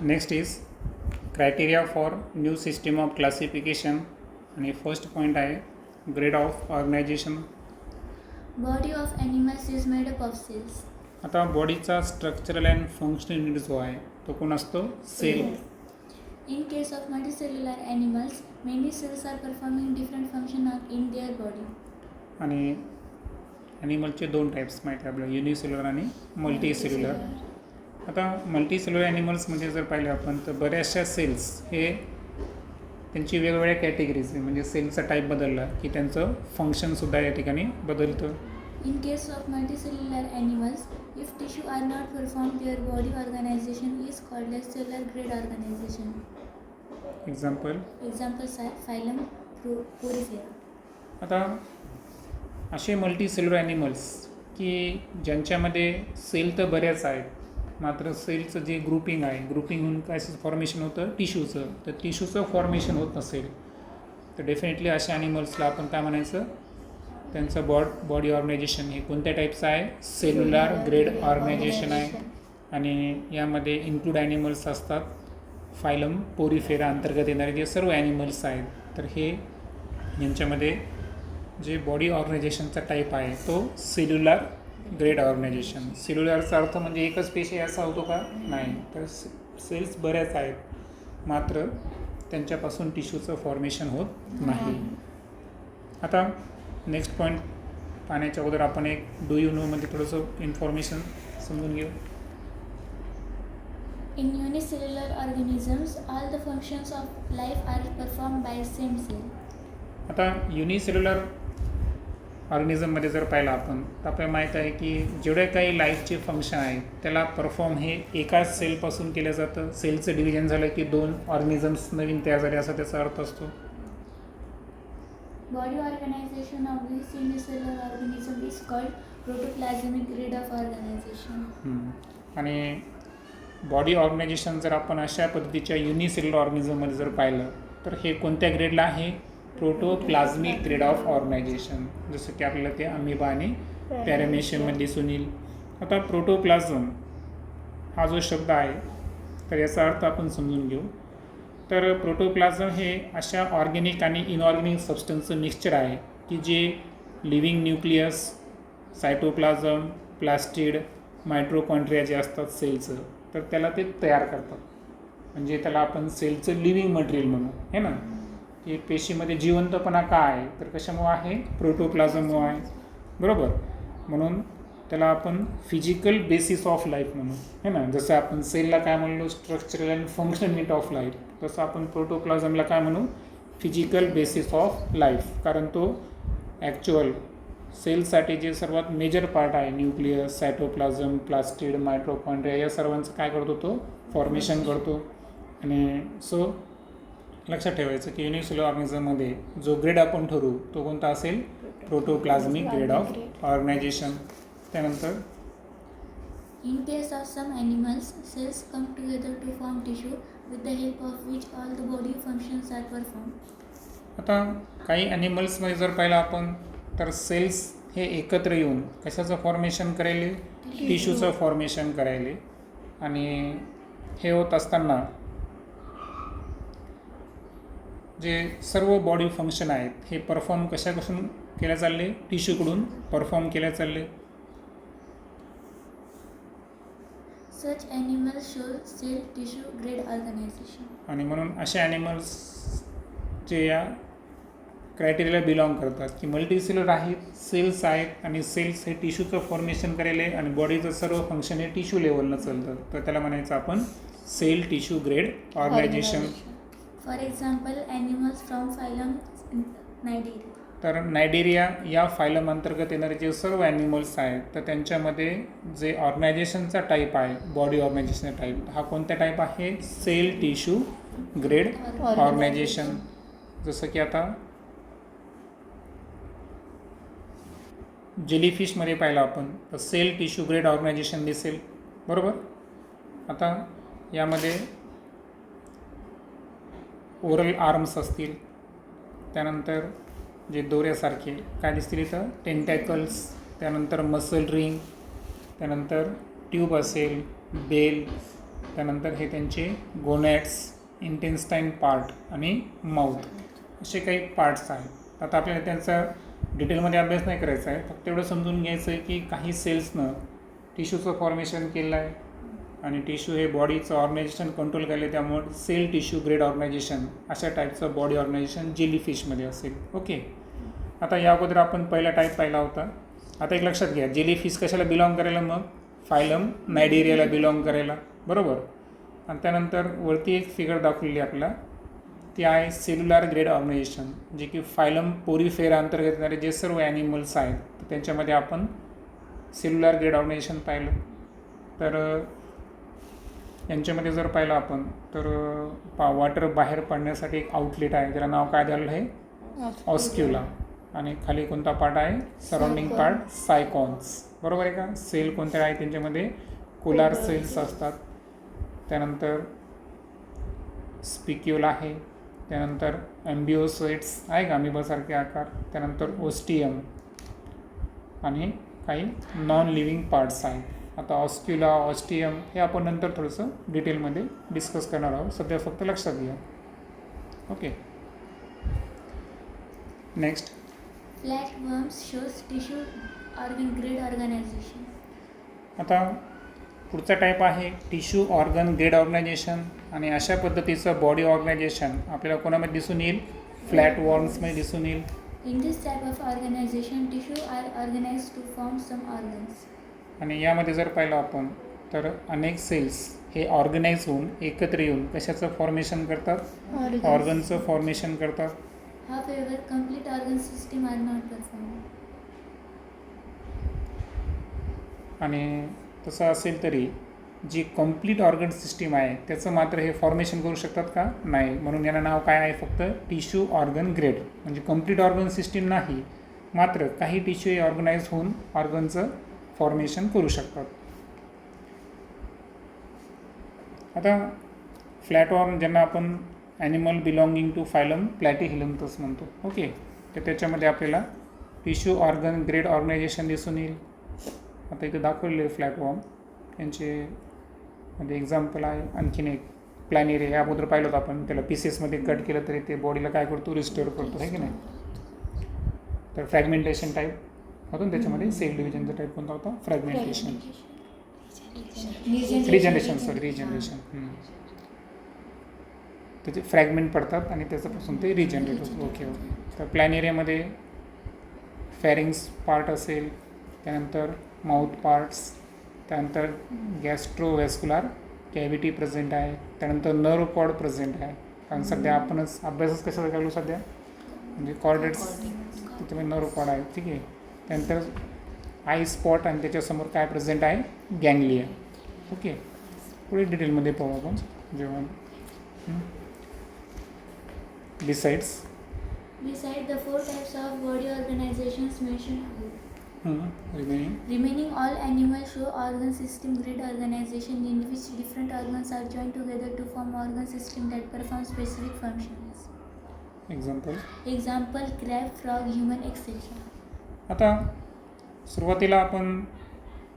Next is criteria for new system of classification आणि first point आहे grade of organisation. Body of animals is made up of cells. आता बॉडीचा structural and functional unit जो आहे तो कोण असतो? Sale. In case of multicellular animals, many cells are performing different functions in their body. आणि ॲनिमलचे दोन टाईप्स माहिती आहे आपल्याला, युनिसेल्युलर आणि मल्टीसेल्युलर. आता मल्टीसेल्युलर ॲनिमल्समध्ये जर पाहिलं आपण तर बऱ्याचशा सेल्स हे त्यांची वेगवेगळ्या कॅटेगरीज आहे, म्हणजे सेलचा टाईप बदलला की त्यांचं फंक्शनसुद्धा या ठिकाणी बदलतं. In case of multicellular animals, if tissue are not performed, their body organization is called as cellular grade organization. Example. Examples are phylum Porifera. आता असे मल्टीसेल्युलर ॲनिमल्स की ज्यांच्यामध्ये सेल तर बऱ्याच आहेत, मात्र सेलचं जे ग्रुपिंग आहे, ग्रुपिंग होऊन काय फॉर्मेशन होतं टिश्यूचं, तर टिश्यूचं फॉर्मेशन होत नसेल तर डेफिनेटली अशा ॲनिमल्सला आपण काय म्हणायचं, त्यांचं बॉडी ऑर्गनायझेशन हे कोणत्या टाईपचं आहे? सेल्युलर ग्रेड ऑर्गनायझेशन आहे. आणि यामध्ये इन्क्लूड ॲनिमल्स असतात फायलम पोरिफेरा अंतर्गत येणारे जे सर्व ॲनिमल्स आहेत. तर हे यांच्यामध्ये जे बॉडी ऑर्गनायझेशनचा टाईप आहे तो सेल्युलर ग्रेड ऑर्गनायझेशन. सेल्युलरचा अर्थ म्हणजे एकच पेशी असा होतो का? नाही, तर सेल्स बऱ्याच आहेत, मात्र त्यांच्यापासून टिश्यूचं फॉर्मेशन होत नाही. आता नेक्स्ट पॉईंट पाहण्याच्या अगोदर आपण एक डू यू नोमध्ये थोडंसं इन्फॉर्मेशन समजून घेऊ. In unicellular organisms, all the functions of life are performed by same cell. आता युनिसेल्युलर ऑर्गनिझममध्ये जर पाहिलं आपण तर आपल्याला माहीत आहे की जेवढे काही लाईफचे फंक्शन आहेत त्याला परफॉर्म हे एकाच सेलपासून केलं जातं. सेलचं डिव्हिजन झालं की दोन ऑर्गनिझम्स नवीन तयार झाले असा त्याचा अर्थ असतो. Body organization of this unicellular organism is called protoplasmic grade of organization. आणि बॉडी ऑर्गनायझेशन जर आपण अशा पद्धतीच्या युनिसेल्युलर ऑर्गनिझममध्ये जर पाहिलं तर हे कोणत्या ग्रेडला आहे? प्रोटोप्लाझ्मिक ग्रेड ऑफ ऑर्गनायझेशन. जसं की आपल्याला ते अमिबा आणि पॅरामेशियममध्ये दिसून येईल. आता प्रोटोप्लाझम हा जो शब्द आहे तर याचा अर्थ आपण समजून घेऊ. तर प्रोटोप्लाझम हे अशा ऑर्गॅनिक आणि इनऑर्गॅनिक सबस्टन्सचं मिक्सचर आहे की जे लिव्हिंग न्यूक्लियस, सायटोप्लाझम, प्लास्टिड, मायट्रोकॉन्ड्रिया जे असतात सेलचं, तर त्याला ते तयार करतात. म्हणजे त्याला आपण सेलचं लिव्हिंग मटेरियल म्हणू, हे ना. की पेशीमध्ये जिवंतपणा का आहे तर कशामुळं आहे? प्रोटोप्लाझममुळं आहे, बरोबर. म्हणून त्याला आपण फिजिकल बेसिस ऑफ लाईफ म्हणू, हे ना. जसं आपण सेलला काय म्हणलो structural and functional unit of life, तसं आपण प्रोटोप्लाझमला काय म्हणू? Physical basis of life. कारण तो ॲक्च्युअल सेलसाठी जे सर्वात मेजर पार्ट आहे, न्यूक्लियस, सायटोप्लाझम, प्लास्टिड, मायट्रोकॉन्ड्रिया, या सर्वांचं काय करतो? तो फॉर्मेशन करतो. आणि सो लक्षात ठेवायचं की युनिसेल्युलर ऑर्गनिझममध्ये जो ग्रेड आपण ठरवू तो कोणता असेल? प्रोटोप्लाझमिक ग्रेड ऑफ ऑर्गनायझेशन. त्यानंतर In case of some animals, cells come together to form tissue with the help of which all the body functions are performed. आता काही ॲनिमल्समध्ये जर पाहिलं आपण तर सेल्स हे एकत्र येऊन कशाचं फॉर्मेशन करायले? टिश्यूचं फॉर्मेशन करायले. आणि हे होत असताना जे सर्व बॉडी फंक्शन आहेत हे परफॉर्म कशापासून केल्या चालले? टिश्यूकडून परफॉर्म केल्या चालले. Such animals show cell tissue grade organization. आणि म्हणून असे ॲनिमल्स जे या क्रायटेरियाला बिलॉंग करतात की मल्टीसेल्युलर आहेत, सेल्स आहेत आणि सेल्स हे टिश्यूचं फॉर्मेशन करायले आणि बॉडीचं सर्व फंक्शन हे टिश्यू लेवलनं चालतं, तर त्याला म्हणायचं आपण cell tissue grade organisation. For example, animals from phylum Cnidaria. तर नायडेरिया या फायलम अंतर्गत येणारे जे सर्व ॲनिमल्स आहेत तर त्यांच्यामध्ये जे ऑर्गनायझेशनचा टाईप आहे, बॉडी ऑर्गनायझेशनचा टाईप, हा कोणत्या टाईप आहे? Cell tissue grade organisation. जसं की आता जेलीफिशमध्ये पाहिलं आपण तर सेल टिश्यू ग्रेड ऑर्गनायझेशन दिसेल, बरोबर. आता यामध्ये ओरल आर्म्स असतील, त्यानंतर जे दोऱ्यासारखे काय दिसतील इथं? टेंटॅकल्स, त्यानंतर मसल रिंग, त्यानंतर ट्यूब असेल, बेल, त्यानंतर हे त्यांचे गोनॅट्स, इंटेन्स्टाईन पार्ट आणि माउथ असे काही पार्ट्स आहेत. आता आपल्याला त्यांचा डिटेलमध्ये अभ्यास नाही करायचा आहे, फक्त एवढं समजून घ्यायचं आहे की काही सेल्सनं टिश्यूचं फॉर्मेशन केलं आहे आणि टिश्यू हे बॉडीचं ऑर्गनायझेशन कंट्रोल केलं, त्यामुळे सेल टिश्यू ग्रेड ऑर्गनायझेशन अशा टाईपचं बॉडी ऑर्गनायझेशन जेलीफिशमध्ये असेल. ओके, आता या अगोदर आपण पहिला टाईप पाहिला होता. आता एक लक्षात घ्या, जेलीफिश कशाला बिलॉंग करायला, मग फायलम नायडेरियाला बिलॉंग करायला, बरोबर. आणि त्यानंतर वरती एक फिगर दाखवलेली आपल्याला, ती आहे सेल्युलर ग्रेड ऑर्गनायझेशन, जे की फायलम पोरीफेरा अंतर्गत येणारे जे सर्व ॲनिमल्स आहेत तर त्यांच्यामध्ये आपण सेल्युलर ग्रेड ऑर्गनायझेशन पाहिलं. तर यांच्यामध्ये जर पाहिलं आपण तर वॉटर बाहेर पडण्यासाठी एक आउटलेट आहे, त्याला नाव काय द्यायला आहे, ऑस्क्युला. आणि खाली कोणता पार्ट आहे, सराउंडिंग पार्ट सायकॉन्स, बरोबर आहे का. सेल कोणत्या आहे त्यांच्यामध्ये, कोलार सेल्स असतात. त्यानंतर स्पिक्युल आहे, त्यानंतर ॲम्बिओसाइट्स आहे का अमिबासारखे आकार, त्यानंतर ओस्टियम आणि काही नॉन लिव्हिंग पार्ट्स आहेत. आता ऑस्क्युला, ऑस्टियम हे आपण नंतर थोडंसं डिटेलमध्ये डिस्कस करणार आहोत, सध्या फक्त लक्षात घ्या. Okay, next. Flatworms shows tissue organ grade organization. आता पुढचा टाईप आहे टिश्यू ऑर्गन ग्रेड ऑर्गनायझेशन, आणि अशा पद्धतीचं बॉडी ऑर्गनायझेशन आपल्याला कोणामध्ये दिसून येईल, फ्लॅट वॉर्म्समध्ये दिसून येईल. In this type of organization, tissue are organized to form some organs. आणि यामध्ये जर पाहिलं आपण तर अनेक सेल्स हे ऑर्गनाईज होऊन एकत्र येऊन कशाचं फॉर्मेशन करतात, ऑर्गनचं फॉर्मेशन करतात. However, complete organ system are not performed. आणि तसं असेल तरी जी कंप्लीट ऑर्गन सिस्टीम आहे त्याचं मात्र हे फॉर्मेशन करू शकतात का, नाही. म्हणून याला नाव काय आहे, फक्त टिश्यू ऑर्गन ग्रेड. म्हणजे कंप्लीट ऑर्गन सिस्टीम नाही, मात्र काही टिश्यू हे ऑर्गनाईज होऊन ऑर्गनचं फॉर्मेशन करू शकतात. आता फ्लॅटवॉर्म ज्यांना आपण ॲनिमल बिलॉंगिंग टू फायलम प्लॅटीहेलंथस म्हणतो, ओके, तर त्याच्यामध्ये आपल्याला टिश्यू ऑर्गन ग्रेड ऑर्गनायझेशन दिसून येईल. आता इथे दाखवलेले फ्लॅटवॉर्म यांचे मध्ये एक्झाम्पल आहे. आणखीन एक प्लॅनेरिया, या अगोदर पाहिलं होतं आपण, त्याला पीसेसमध्ये कट केलं तरी ते बॉडीला काय करतो, रिस्टोअर करतो, आहे की नाही. तर फ्रॅगमेंटेशन टाईप होतो ना त्याच्यामध्ये, सेल डिव्हिजनचा टाईप कोणता होता, फ्रॅगमेंटेशन, रिजनरेशन. त्याचे फ्रॅगमेंट पडतात आणि त्याच्यापासून ते रिजनरेट होतं. Okay okay. तर प्लॅनेरियामध्ये फॅरिंग्स पार्ट असेल, त्यानंतर माउथ पार्ट्स, त्यानंतर गॅस्ट्रोव्हॅस्क्युलर कॅव्हिटी प्रेझेंट आहे, त्यानंतर नर्व कॉर्ड प्रेझेंट आहे. कारण सध्या आपणच अभ्यासच कशाचा चालू सध्या, म्हणजे कॉर्डेट्स, त्याच्यामध्ये नर्व कॉर्ड आहे, ठीक आहे. त्यानंतर आय स्पॉट आणि त्याच्यासमोर काय प्रेझेंट आहे, गँग्लिया. ओके, पुढे डिटेलमध्ये पाहू आपण जेव्हा. Besides the four types of body organizations mentioned above, remaining all animals show organ system grid organization in which different organs are joined together to form organ system that perform specific functions. Example crab, frog, human, etc. आता सुरुवातीला आपण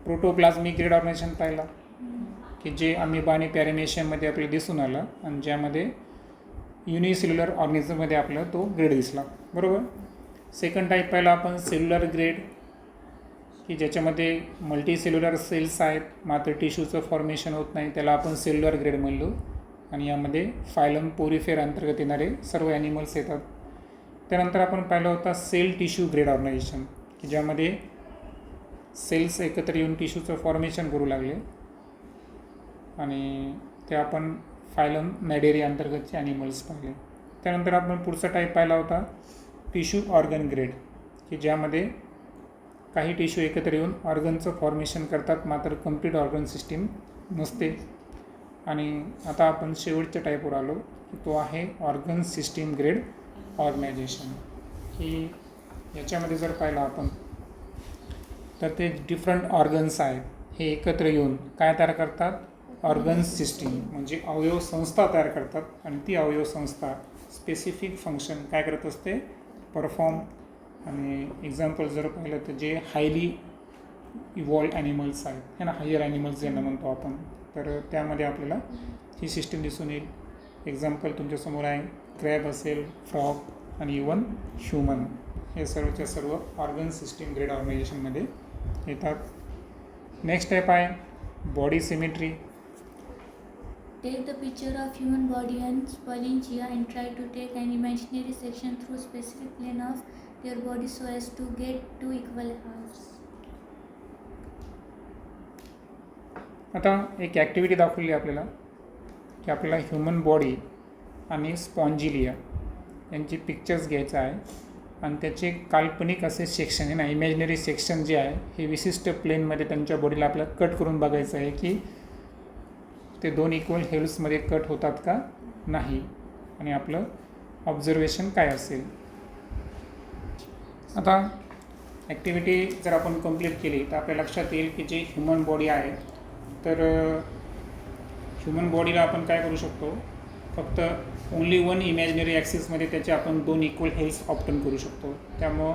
प्रोटोप्लाझ्मिक grade organisation पाहिलं की जे amoeba आणि पॅरेमेशियममध्ये आपल्याला दिसून आलं, आणि ज्यामध्ये युनिसेल्युलर ऑर्गॅनिझममध्ये आपल्याला तो ग्रेड दिसला, बरोबर. सेकंड टाईप पाहिला आपण सेल्युलर ग्रेड, की ज्याच्यामध्ये मल्टीसेल्युलर सेल्स आहेत मात्र टिश्यूचं फॉर्मेशन होत नाही, त्याला आपण सेल्युलर ग्रेड म्हणलो. आणि यामध्ये फायलम पोरीफेरा अंतर्गत येणारे सर्व ॲनिमल्स येतात. त्यानंतर आपण पाहिलं होता सेल टिश्यू ग्रेड ऑर्गनायझेशन, की ज्यामध्ये सेल्स एकत्र येऊन टिश्यूचं फॉर्मेशन करू लागले, आणि ते आपण फायलम नायडेरिया अंतर्गतचे ॲनिमल्स पाहिले. त्यानंतर आपण पुढचा टाईप पाहिला होता टिश्यू ऑर्गन ग्रेड, की ज्यामध्ये काही टिश्यू एकत्र येऊन ऑर्गनचं फॉर्मेशन करतात मात्र कंप्लीट ऑर्गन सिस्टीम नसते. आणि आता आपण शेवटच्या टाईपवर आलो, की तो आहे ऑर्गन सिस्टीम ग्रेड ऑर्गनायझेशन, की याच्यामध्ये जर पाहिलं आपण तर ते डिफरंट ऑर्गन्स आहेत हे एकत्र येऊन काय तयार करतात, ऑर्गन सिस्टीम म्हणजे अवयव संस्था तयार करतात. आणि ती अवयव संस्था स्पेसिफिक फंक्शन काय करत असते, परफॉर्म. आणि एक्झाम्पल जर पाहिलं तर जे हायली इव्हॉल्व ॲनिमल्स आहेत, है ना, हायर ॲनिमल्स ज्यांना म्हणतो आपण, तर त्यामध्ये आपल्याला ही सिस्टीम दिसून येईल. एक्झाम्पल तुमच्यासमोर आहे, क्रॅब असेल, फ्रॉग आणि इवन ह्युमन, हे सर्वच्या सर्व ऑर्गन सिस्टीम ग्रेड ऑर्गनायझेशनमध्ये येतात. नेक्स्ट टाईप आहे body symmetry. Take the picture of human body and splanchnia and try to take an imaginary section through specific plane of their body so as to get two equal halves. आता एक activity दाखवली आपल्याला की आपल्याला human body आणि स्पॉन्जिलिया यांची pictures घ्यायचं आहे आणि त्याचे काल्पनिक असे सेक्शन आहे ना, इमॅजिनरी सेक्शन जे आहे हे विशिष्ट प्लेनमध्ये त्यांच्या बॉडीला आपल्याला कट करून बघायचं आहे की ते दोन इक्वल हेल्समध्ये कट होतात का नाही आणि आपलं ऑब्झर्वेशन काय असेल. आता ॲक्टिव्हिटी जर आपण कंप्लीट केली तर आपल्या लक्षात येईल की जे ह्युमन बॉडी आहे तर ह्युमन बॉडीला आपण काय करू शकतो, फक्त ओन्ली वन इमॅजिनरी ॲक्सिसमध्ये त्याचे आपण दोन इक्वल हेल्स ऑप्टन करू शकतो. त्यामुळं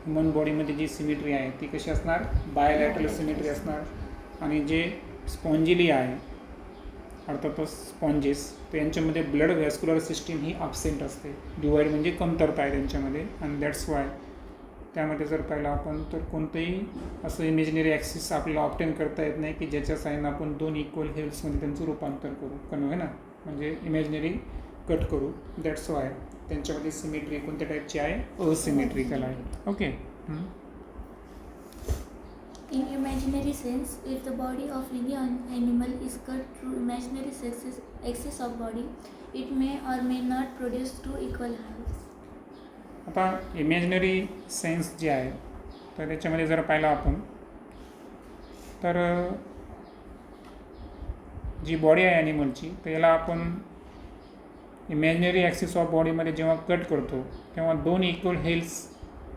ह्युमन बॉडीमध्ये जी सिमेट्री आहे ती कशी असणार, बायोलॅटरल सिमेट्री असणार. आणि जे स्पॉन्जिलिया आहे अर्थातच स्पॉन्जेस, तर यांच्यामध्ये ब्लड व्हॅस्क्युलर सिस्टीम ही ॲबसेंट असते. डिवाइड म्हणजे कमतरता आहे त्यांच्यामध्ये आणि दॅट्स वाय त्यामध्ये जर पाहिलं आपण तर कोणतंही असं इमॅजिनरी ॲक्सिस आपल्याला ऑप्टेन करता येत नाही की ज्याच्या साहाय्यानं आपण दोन इक्वल हेल्समध्ये त्यांचं रूपांतर करू आहे ना, म्हणजे इमॅजिनरी कट करू. दॅट्स वाय त्यांच्यामध्ये सिमेट्री कोणत्या टाईपची आहे, असिमेट्रिकल आहे. Okay. In imaginary sense, if the body of any animal is cut through imaginary axis of body, it may or may not produce two equal halves. आता imaginary sense जे आहे तर त्याच्यामध्ये जर पाहिलं आपण तर जी बॉडी आहे ॲनिमलची तर याला आपण इमॅजिनरी ॲक्सिस ऑफ बॉडीमध्ये जेव्हा कट करतो तेव्हा दोन इक्वल हेल्स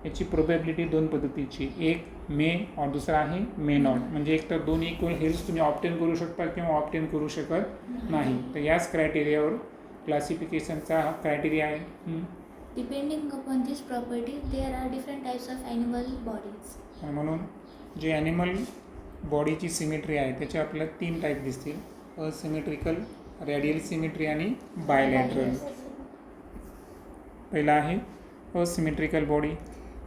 याची प्रोबॅबिलिटी दोन पद्धतीची, एक मे और दुसरा आहे मे नॉट. म्हणजे एक तर दोन इक्वल हेल्स तुम्ही ऑप्टेन करू शकता किंवा ऑप्टेन करू शकत नाही. तर याच क्रायटेरियावर क्लासिफिकेशनचा हा क्रायटेरिया आहे. Depending upon this property, there are different types of animal bodies. म्हणून जे ॲनिमल बॉडीची सिमेट्री आहे त्याचे आपल्याला तीन टाईप दिसतील, असिमेट्रिकल, रेडियल सिमेट्री आणि बायलॅटरल. पहिला आहे asymmetrical body.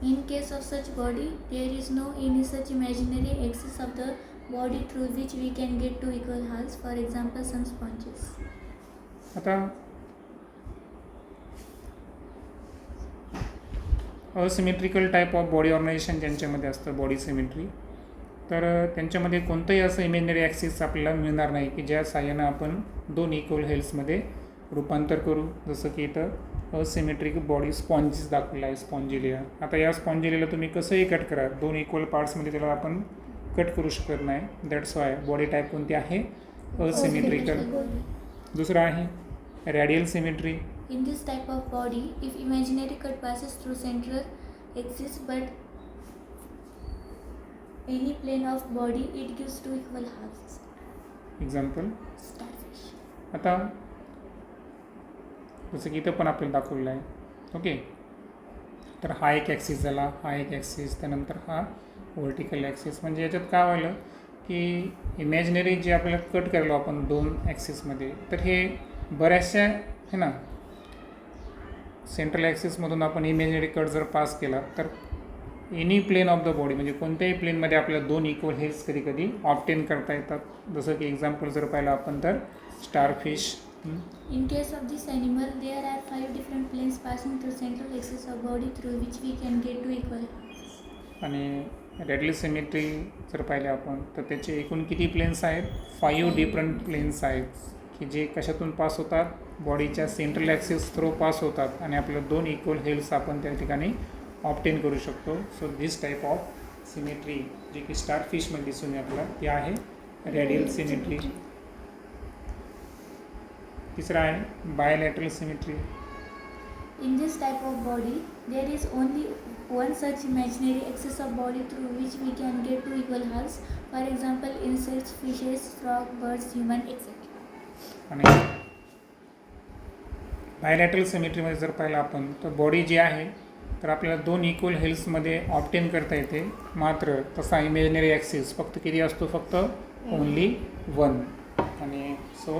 In case of such body, there is no any such imaginary axis of the body through which we can get two equal halves. For example, some sponges. आता asymmetrical type of body organisation ज्यांच्यामध्ये असतं body symmetry, तर त्यांच्यामध्ये कोणतंही असं imaginary axis आपल्याला मिळणार नाही की ज्या साहाय्यानं आपण दोन इक्वल हेल्समध्ये रूपांतर करू. जसं की इथं असिमेट्रिक बॉडी स्पॉन्जेस दाखवला आहे, स्पॉन्जिलिया. आता या स्पॉन्जिलियाला तुम्ही कसंही कट करा, दोन इक्वल पार्ट्समध्ये त्याला आपण कट करू शकत नाही. दॅट्स वाय बॉडी टाईप कोणती आहे, असिमेट्रिकल. दुसरं आहे radial symmetry. In this type of body, if imaginary cut passes through central axis but any plane of body, it gives two equal halves. Example Starfish. आता जसं की इथं पण आपल्याला दाखवलेलं आहे. ओके, तर हा एक ॲक्सिस झाला, हा एक ॲक्सिस, त्यानंतर हा व्हर्टिकल ॲक्सिस. म्हणजे याच्यात काय व्हायलं की इमॅजिनरी जे आपल्याला कट करायलो आपण दोन ॲक्सिसमध्ये, तर हे बऱ्याचशा आहे ना सेंट्रल ॲक्सिसमधून आपण इमॅजिनरी कट जर पास केला तर any plane of the body म्हणजे कोणत्याही प्लेनमध्ये आपल्याला दोन इक्वल हेल्स कधी कधी ऑप्टेन करता येतात. जसं की एक्झाम्पल जर पाहिलं आपण तर starfish. In case of this animal, there are 5 different planes passing through central axis of body through which we can get two equal halves. आणि रेडियल सिमेट्री जर पाहिले आपण तर त्याचे एकूण किती प्लेन्स आहेत, 5 डिफरंट प्लेन्स आहेत की जे कशातून पास होतात, बॉडीच्या सेंट्रल ॲक्सिस थ्रू पास होतात आणि आपल्याला दोन इक्वल हेल्स आपण त्या ठिकाणी ऑप्टेन करू शकतो. So this type of symmetry जे की स्टारफिशमध्ये दिसून येईल आपल्याला, ती आहे रेडियल सिमेट्री. तिसरा आहे bilateral symmetry. In this type of body, there is only one such imaginary axis of body through which we can get two equal halves. For example, insects, fishes, frog, birds, human, etc. आणि bilateral सिमेट्रीमध्ये जर पाहिलं आपण तर body जी आहे तर आपल्याला दोन equal हेल्समध्ये obtain करता येते. मात्र तसा इमॅजिनरी ॲक्सिस फक्त किती असतो, फक्त ओन्ली वन. आणि सो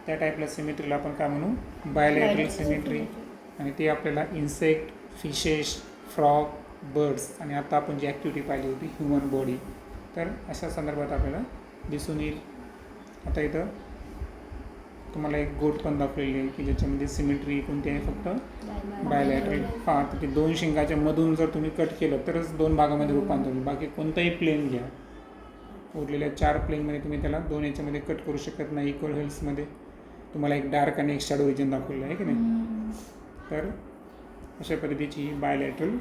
त्या टाईपला सिमेट्रीला आपण काय म्हणू बायलॅटरल सिमेट्री. आणि ते आपल्याला इन्सेक्ट, फिशेस, फ्रॉग, बर्ड्स आणि आता आपण जी ॲक्टिव्हिटी पाहिली होती ह्युमन बॉडी, तर अशा संदर्भात आपल्याला दिसून येईल. आता इथं तुम्हाला एक गोट पण दाखवलेली आहे की ज्याच्यामध्ये सिमेट्री कोणती आहे फक्त बायलॅटरल. हां, तर ते 2 शिंगाच्या मधून जर तुम्ही कट केलं तरच 2 भागामध्ये रूपांतर होईल. बाकी कोणताही प्लेन घ्या, उरलेल्या 4 प्लेनमध्ये तुम्ही त्याला 2 याच्यामध्ये कट करू शकत नाही. इक्वल हेल्समध्ये तुम्हाला एक डार्क आणि एक शॅडो रिजन दाखवलेलं आहे की नाही. तर अशा पद्धतीची ही बायलॅटरल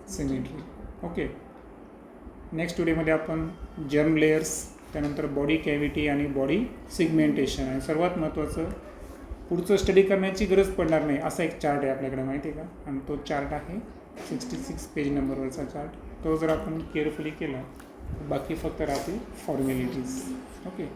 सिमेट्री. ओके, नेक्स्ट व्हिडिओमध्ये आपण जर्म लेयर्स, त्यानंतर बॉडी कॅव्हिटी आणि बॉडी सिगमेंटेशन, आणि सर्वात महत्त्वाचं पुढचं स्टडी करण्याची गरज पडणार नाही असा एक चार्ट आहे आपल्याकडे, माहिती आहे का. आणि तो चार्ट आहे 66 पेज नंबरवरचा चार्ट. तो जर आपण केअरफुली केला तर बाकी फक्त राहते फॉर्मॅलिटीज. ओके.